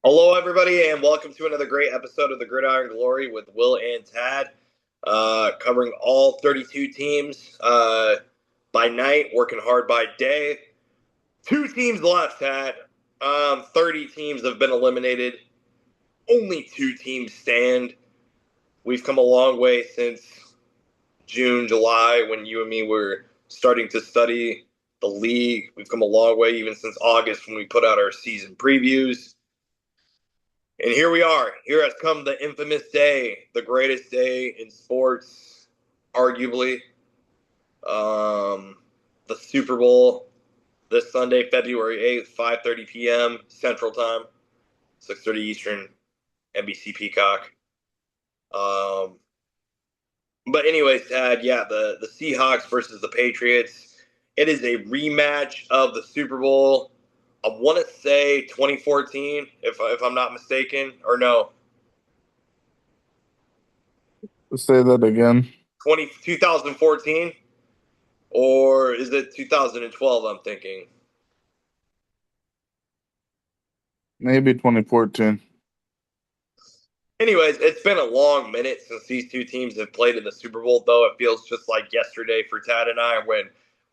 Hello, everybody, and welcome to another great episode of the Gridiron Glory with Will and Tad, covering all 32 teams by night, working hard by day. Two teams left, Tad. 30 teams have been eliminated. Only two teams stand. We've come a long way since June, July, when you and me were starting to study the league. We've come a long way even since August when we put out our season previews. And here we are. Here has come the infamous day, the greatest day in sports, arguably. The Super Bowl this Sunday, February 8th, 5:30 p.m. Central Time, 6:30 Eastern, NBC Peacock. Um, but anyways, Tad, yeah, the Seahawks versus the Patriots. It is a rematch of the Super Bowl. I want to say 2014, if I'm not mistaken, or no, Say that again. 2014. Or is it 2012? I'm thinking. Maybe 2014. Anyways, it's been a long minute since these two teams have played in the Super Bowl, though it feels just like yesterday for Tad and I when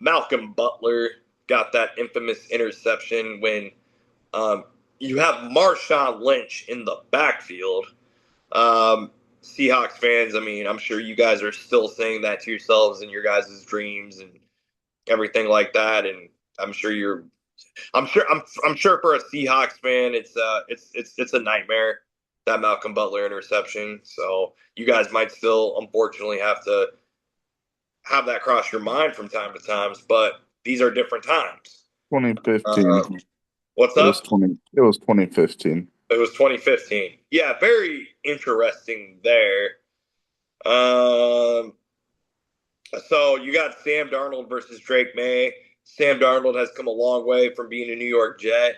Malcolm Butler got that infamous interception when um, you have Marshawn Lynch in the backfield. Um, Seahawks fans, I mean, I'm sure you guys are still saying that to yourselves in your guys' dreams and everything like that. And I'm sure you're I'm sure for a Seahawks fan, it's a nightmare, that Malcolm Butler interception. So you guys might still unfortunately have to have that cross your mind from time to times, but these are different times. 2015. Um, what's It was up? 20. It was 2015. It was 2015. Yeah, very interesting there. Um, so you got Sam Darnold versus Drake May. Sam Darnold has come a long way from being a New York Jet.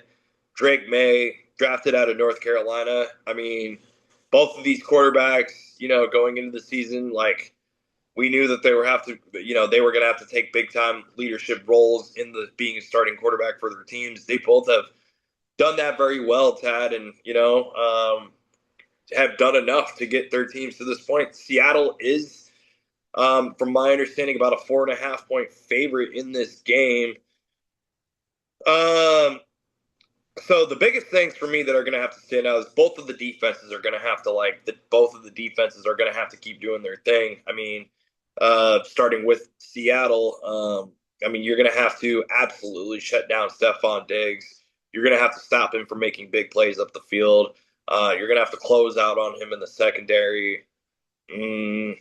Drake May, drafted out of North Carolina. I mean, both of these quarterbacks, going into the season, like we knew that they were going to have to take big time leadership roles in the being a starting quarterback for their teams. They both have done that very well, Tad, and have done enough to get their teams to this point. Seattle is, from my understanding, about a 4.5 point favorite in this game. Um, So the biggest things for me that are going to have to stand out is both of the defenses are going to have to both of the defenses are going to have to keep doing their thing. I mean, starting with Seattle, I mean you're going to have to absolutely shut down Stephon Diggs. You're going to have to stop him from making big plays up the field. You're going to have to close out on him in the secondary. And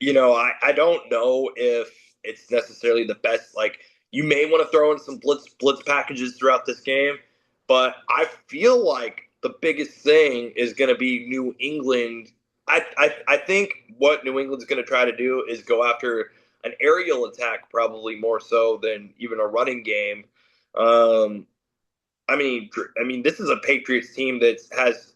I don't know if it's necessarily the best. Like you may want to throw in some blitz packages throughout this game, but I feel like the biggest thing is going to be New England. I think what New England's going to try to do is go after an aerial attack, probably more so than even a running game. Um, I mean, this is a Patriots team that has.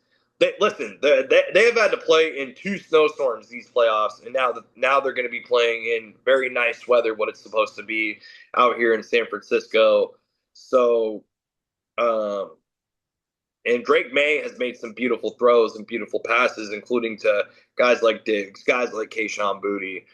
Listen, they have had to play in two snowstorms these playoffs, and now they're going to be playing in very nice weather, what it's supposed to be out here in San Francisco. So, um, and Drake May has made some beautiful throws and beautiful passes, including to guys like Diggs, guys like Kayshon Boutte.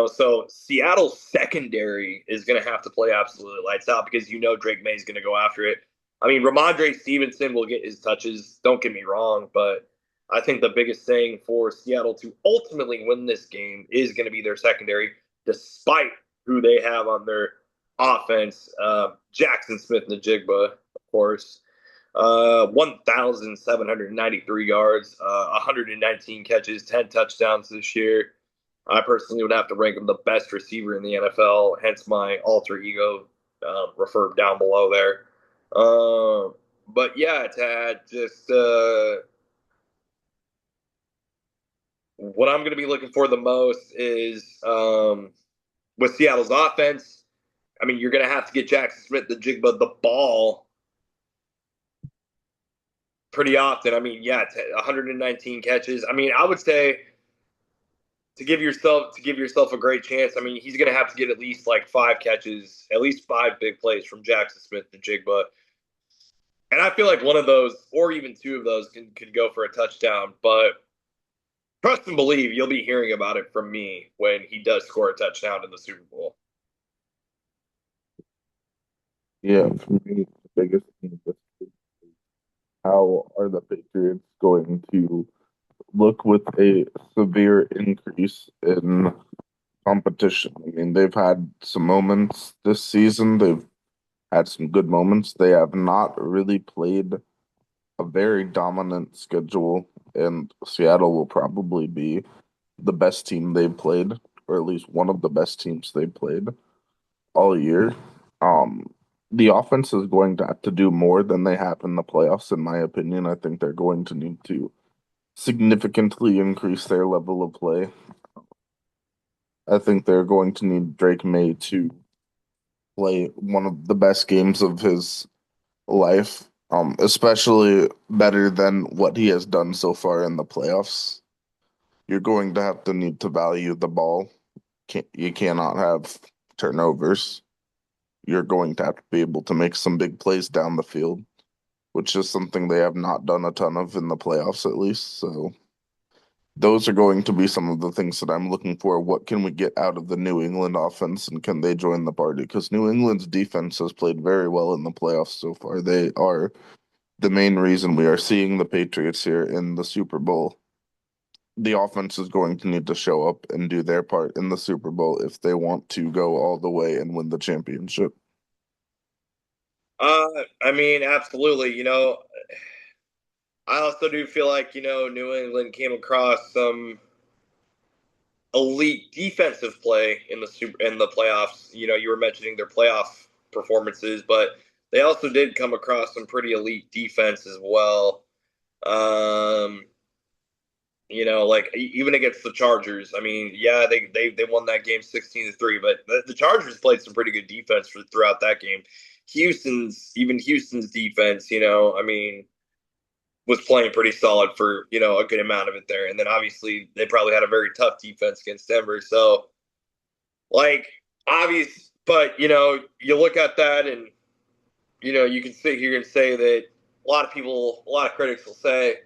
So Seattle's secondary is going to have to play absolutely lights out because Drake May is going to go after it. I mean, Ramondre Stevenson will get his touches. Don't get me wrong, but I think the biggest thing for Seattle to ultimately win this game is going to be their secondary, despite who they have on their offense. Jackson Smith-Njigba, of course. 1,793 yards, 119 catches, 10 touchdowns this year. I personally would have to rank him the best receiver in the NFL, hence my alter ego referred down below there. But yeah, Tad, just what I'm going to be looking for the most is with Seattle's offense. I mean, you're going to have to get Jackson Smith, the Jigba, the ball pretty often. I mean, yeah, 119 catches. I mean, I would say to give yourself a great chance. I mean, he's going to have to get at least like 5 catches, at least 5 big plays from Jackson Smith to Jigba And I feel like one of those, or even two of those, can go for a touchdown. But trust and believe, you'll be hearing about it from me when he does score a touchdown in the Super Bowl. Yeah, for me, the biggest thing is how are the Patriots going to look with a severe increase in competition? I mean, they've had some moments this season. They've had some good moments. They have not really played a very dominant schedule, and Seattle will probably be the best team they've played, or at least one of the best teams they've played all year. Um, the offense is going to have to do more than they have in the playoffs, in my opinion. I think they're going to need to significantly increase their level of play. I think they're going to need Drake May to play one of the best games of his life, especially better than what he has done so far in the playoffs. You're going to have to need to value the ball. You cannot have turnovers. You're going to have to be able to make some big plays down the field, which is something they have not done a ton of in the playoffs, at least. So those are going to be some of the things that I'm looking for. What can we get out of the New England offense, and can they join the party? Because New England's defense has played very well in the playoffs so far. They are the main reason we are seeing the Patriots here in the Super Bowl. The offense is going to need to show up and do their part in the Super Bowl if they want to go all the way and win the championship. I mean, absolutely. I also do feel like New England came across some elite defensive play in the playoffs. You were mentioning their playoff performances, but they also did come across some pretty elite defense as well. Um, like even against the Chargers. I mean, yeah, they won that game 16-3, but the Chargers played some pretty good defense throughout that game. Houston's defense, I mean, was playing pretty solid for a good amount of it there, and then obviously they probably had a very tough defense against Denver. So like obvious, but you look at that and you can sit here and say that a lot of critics will say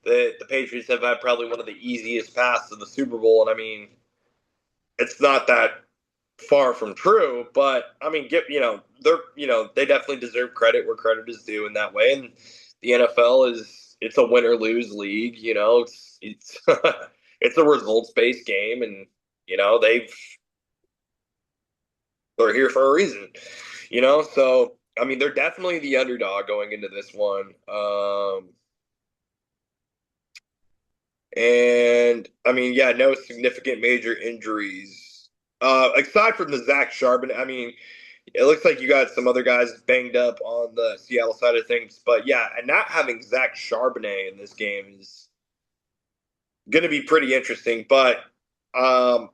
that the Patriots have had probably one of the easiest paths to the Super Bowl, and I mean, it's not that far from true. But I mean, they definitely deserve credit where credit is due in that way, and the NFL it's a win or lose league. It's it's a results based game, and they're here for a reason. So I mean, they're definitely the underdog going into this one. And I mean, yeah, no significant major injuries. Aside from the Zach Charbonnet, I mean, it looks like you got some other guys banged up on the Seattle side of things. But yeah, and not having Zach Charbonnet in this game is going to be pretty interesting. But um,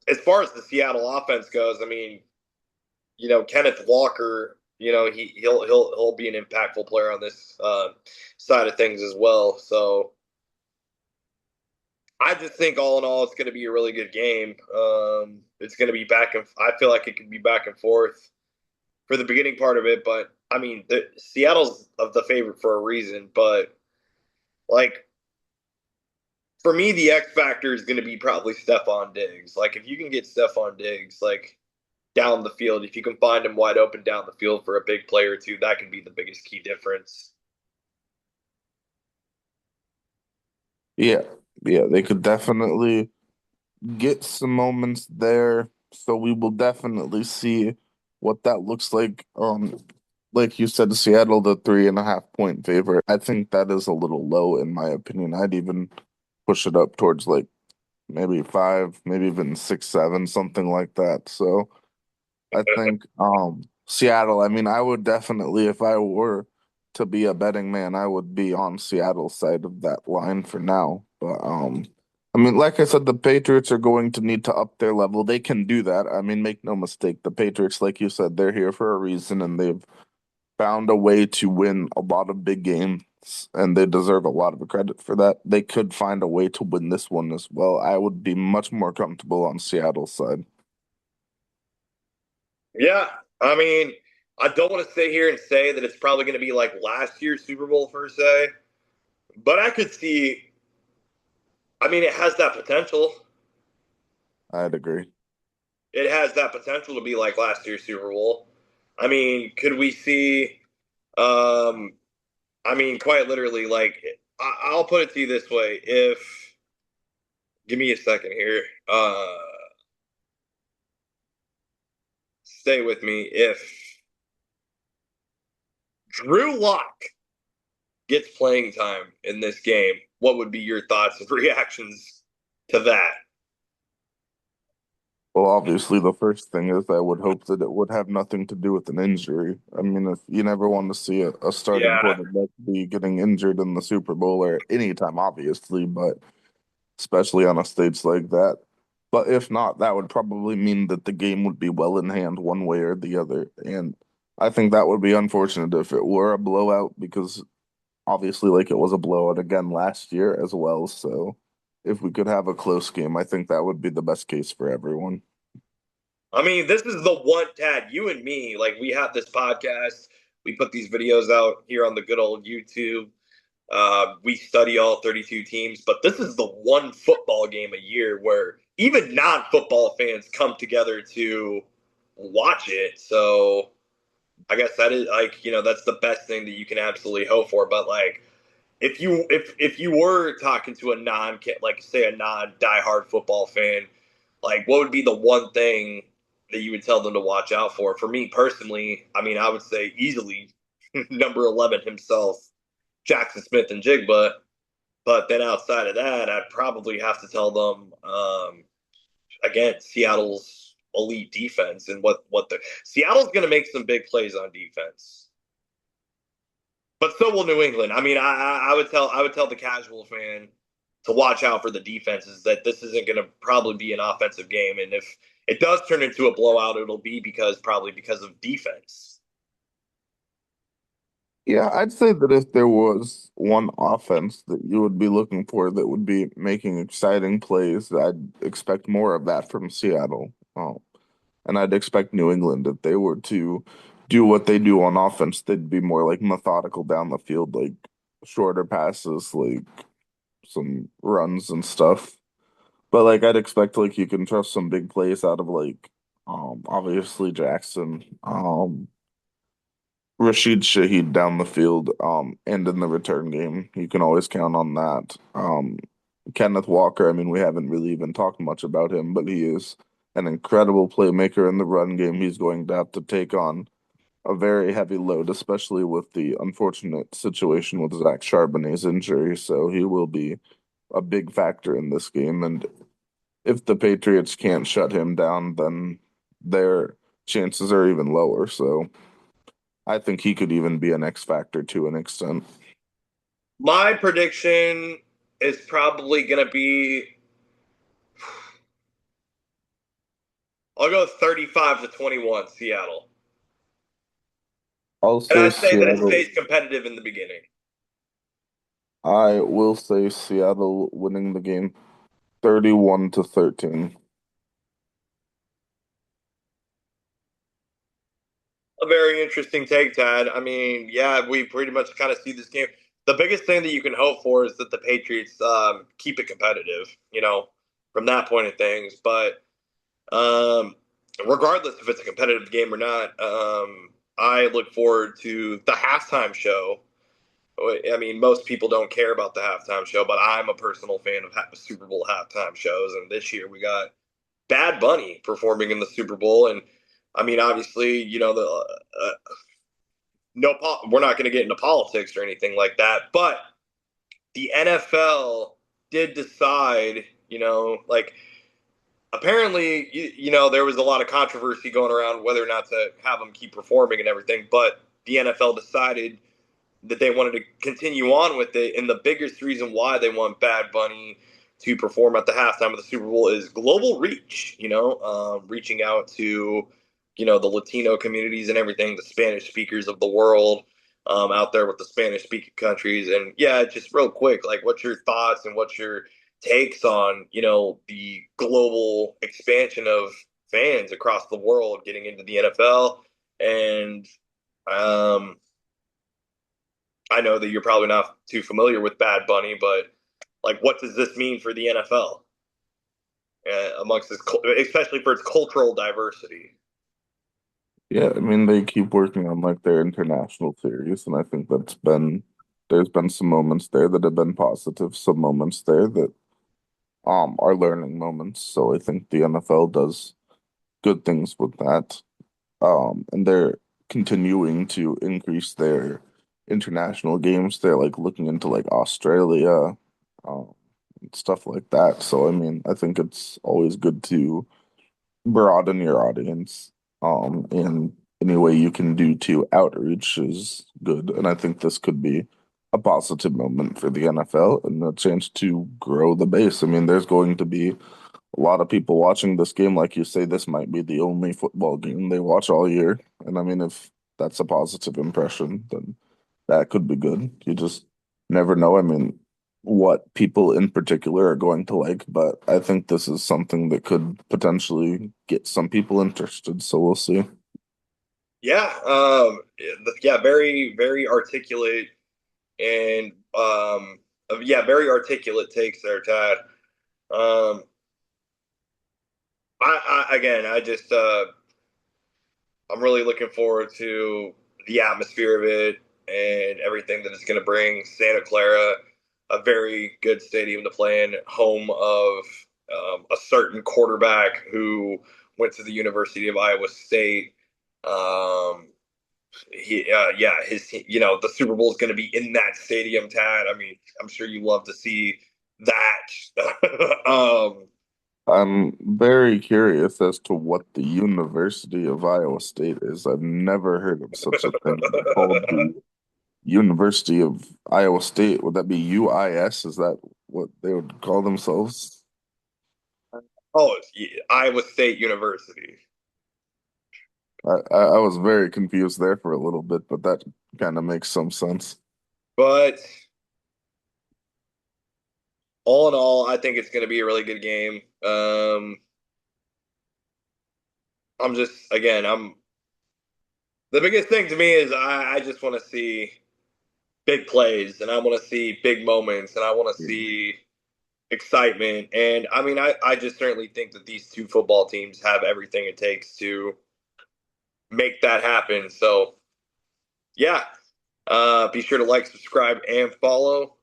as far as the Seattle offense goes, I mean, Kenneth Walker, he'll be an impactful player on this side of things as well. So I just think all in all, it's going to be a really good game. It's going to be back and I feel like it could be back and forth for the beginning part of it. But I mean, Seattle's of the favorite for a reason. But like for me, the X factor is going to be probably Stephon Diggs. Like if you can get Stephon Diggs like down the field, if you can find him wide open down the field for a big play or two, that could be the biggest key difference. Yeah, yeah, they could definitely get some moments there. So we will definitely see what that looks like. Like you said, Seattle, the 3.5 point favorite. I think that is a little low in my opinion. I'd even push it up towards like maybe five, maybe even 6, 7, something like that. So I think Seattle, I mean, I would definitely, if I were to be a betting man, I would be on Seattle's side of that line for now. But I mean, like I said, the Patriots are going to need to up their level. They can do that. I mean, make no mistake, the Patriots, like you said, they're here for a reason, and they've found a way to win a lot of big games, and they deserve a lot of credit for that. They could find a way to win this one as well. I would be much more comfortable on Seattle's side. Yeah, I mean, I don't want to sit here and say that it's probably going to be like last year's Super Bowl per se, but I could see. I mean, it has that potential. I'd agree. It has that potential to be like last year's Super Bowl. I mean, could we see? Um, I mean, quite literally, like I'll put it to you this way: if give me a second here, stay with me. If Drew Lock gets playing time in this game, what would be your thoughts and reactions to that? Well, obviously, the first thing is I would hope that it would have nothing to do with an injury. I mean, if you never want to see a starting Yeah, quarterback be getting injured in the Super Bowl or any time, obviously, but especially on a stage like that. But if not, that would probably mean that the game would be well in hand one way or the other. And I think that would be unfortunate if it were a blowout because obviously, like it was a blowout again last year as well. So if we could have a close game, I think that would be the best case for everyone. I mean, this is the one, Tad, you and me, like we have this podcast. We put these videos out here on the good old YouTube. We study all 32 teams, but this is the one football game a year where even non football fans come together to watch it. So I guess that is like, that's the best thing that you can absolutely hope for. But like, if you were talking to a non like say a non diehard football fan, like what would be the one thing that you would tell them to watch out for? For me personally, I mean, I would say easily number 11 himself, Jackson Smith and Jigba. But then outside of that, I'd probably have to tell them again Seattle's elite defense and what the Seattle's going to make some big plays on defense. But so will New England. I mean, I would tell the casual fan to watch out for the defenses. That this isn't going to probably be an offensive game, and if it does turn into a blowout, it'll be probably because of defense. Yeah, I'd say that if there was one offense that you would be looking for that would be making exciting plays, I'd expect more of that from Seattle. And I'd expect New England if they were to do what they do on offense, they'd be more like methodical down the field, like shorter passes, like some runs and stuff. But like I'd expect like you can trust some big plays out of like obviously Jackson, Rashid Shaheed down the field, and in the return game. You can always count on that. Kenneth Walker, I mean, we haven't really even talked much about him, but he is an incredible playmaker in the run game. He's going to have to take on a very heavy load, especially with the unfortunate situation with Zach Charbonnet's injury. So he will be a big factor in this game. And if the Patriots can't shut him down, then their chances are even lower. So I think he could even be an X factor to an extent. My prediction is probably going to be I'll go 35 to 21 Seattle. I'll And say I'd say that it Seattle. stays competitive in the beginning. I will say Seattle winning the game 31 to 13. A very interesting take, Tad. I mean, yeah, we pretty much kind of see this game. The biggest thing that you can hope for is that the Patriots keep it competitive, from that point of things. But um, regardless if it's a competitive game or not, I look forward to the halftime show. I mean, most people don't care about the halftime show, but I'm a personal fan of Super Bowl halftime shows. And this year we got Bad Bunny performing in the Super Bowl, and I mean, obviously, no, we're not going to get into politics or anything like that, but the NFL did decide, like apparently, there was a lot of controversy going around whether or not to have them keep performing and everything, but the NFL decided that they wanted to continue on with it. And the biggest reason why they want Bad Bunny to perform at the halftime of the Super Bowl is global reach, reaching out to, the Latino communities and everything, the Spanish speakers of the world out there with the Spanish speaking countries. And yeah, just real quick, like what's your thoughts and what's your takes on, the global expansion of fans across the world getting into the NFL and Um, I know that you're probably not too familiar with Bad Bunny, but like, what does this mean for the NFL amongst this, especially for its cultural diversity? Yeah, I mean they keep working on like their international series, and I think there's been some moments there that have been positive, some moments there that are learning moments. So I think the NFL does good things with that. And they're continuing to increase their international games. They're like looking into like Australia, um, and stuff like that. So I mean, I think it's always good to broaden your audience. And any way you can do to outreach is good. And I think this could be a positive moment for the NFL and a chance to grow the base. I mean, there's going to be a lot of people watching this game, like you say, this might be the only football game they watch all year. And I mean, if that's a positive impression, then that could be good. You just never know. I mean, what people in particular are going to like, but I think this is something that could potentially get some people interested. So we'll see. Yeah, yeah, very, very articulate and yeah, very articulate takes there, Tad. Um, I again, I just I'm really looking forward to the atmosphere of it and everything that it's going to bring. Santa Clara, a very good stadium to play in, home of a certain quarterback who went to the University of Iowa State. Um, yeah, the Super Bowl is going to be in that stadium, Tad. I mean, I'm sure you love to see that. I'm very curious as to what the University of Iowa State is. I've never heard of such a thing. They're called the University of Iowa State. Would that be UIS? Is that what they would call themselves? Oh, it's Iowa State University. I was very confused there for a little bit, but that kind of makes some sense. But all in all, I think it's going to be a really good game. I'm just, again, I'm the biggest thing to me is I just want to see big plays and I want to see big moments and I want to Yeah. see excitement. And I mean, I just certainly think that these two football teams have everything it takes to make that happen. So, yeah, be sure to like, subscribe, and follow.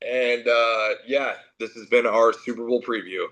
And yeah, this has been our Super Bowl preview.